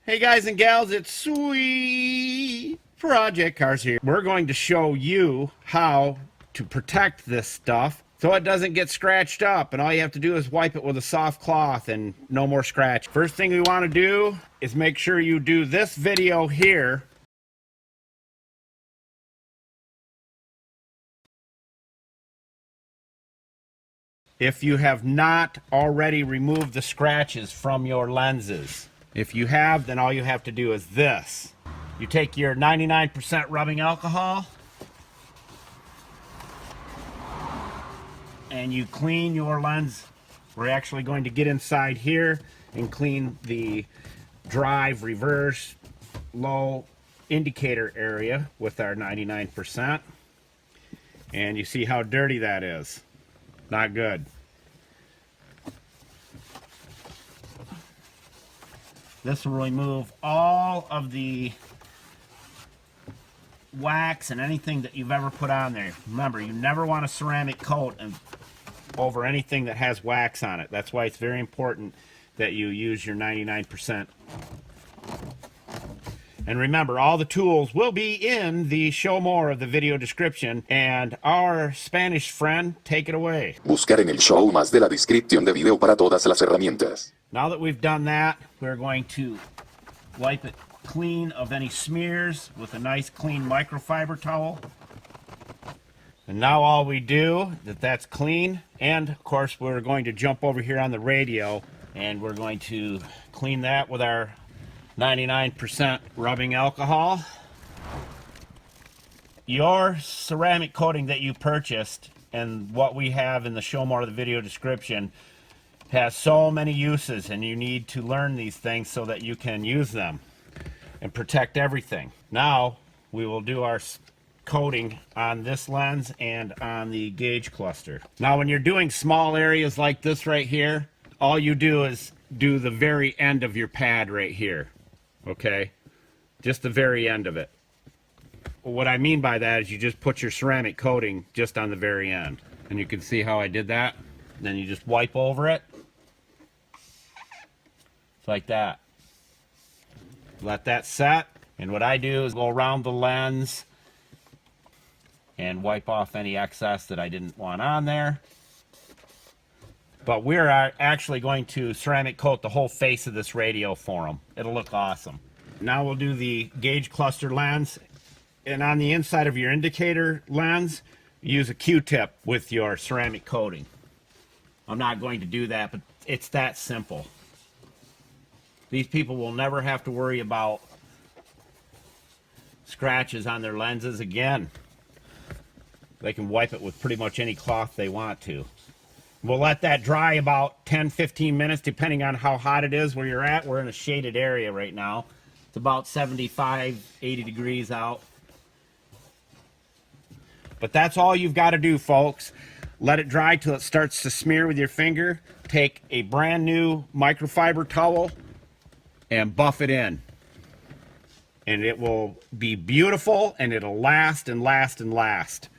Hey guys and gals, it's Sweet Project Cars here. We're going to show you how to protect this stuff so it doesn't get scratched up, and all you have to do is wipe it with a soft cloth and no more scratch. First thing we want to do is make sure you do this video here. If you have not already removed the scratches from your lenses. If you have, then all you have to do is this. You take your 99% rubbing alcohol and you clean your lens. We're actually going to get inside here and clean the drive, reverse, low indicator area with our 99%. And you see how dirty that is. Not good. This will remove all of the wax and anything that you've ever put on there. Remember, you never want a ceramic coat over anything that has wax on it. That's why it's very important that you use your 99%. And remember, all the tools will be in the show more of the video description. And our Spanish friend, take it away. Buscar en el show más de la descripción de video para todas las herramientas. Now that we've done that, we're going to wipe it clean of any smears with a nice clean microfiber towel. And now all we do, that's clean, and of course we're going to jump over here on the radio and we're going to clean that with our 99% rubbing alcohol. Your ceramic coating that you purchased and what we have in the show more of the video description has so many uses, and you need to learn these things so that you can use them and protect everything. Now we will do our coating on this lens and on the gauge cluster. Now when you're doing small areas like this right here, all you do is do the very end of your pad right here. Okay, just the very end of it. What I mean by that is you just put your ceramic coating just on the very end, and you can see how I did that. Then you just wipe over it like that. Let that set, and what I do is go around the lens and wipe off any excess that I didn't want on there. But we're actually going to ceramic coat the whole face of this radio for them. It'll look awesome. Now we'll do the gauge cluster lens. And on the inside of your indicator lens, use a Q-tip with your ceramic coating. I'm not going to do that, but it's that simple. These people will never have to worry about scratches on their lenses again. They can wipe it with pretty much any cloth they want to. We'll let that dry about 10-15 minutes depending on how hot it is where you're at. We're in a shaded area right now. It's about 75, 80 degrees out. But that's all you've got to do, folks. Let it dry till it starts to smear with your finger. Take a brand new microfiber towel and buff it in. And it will be beautiful, and it'll last and last and last.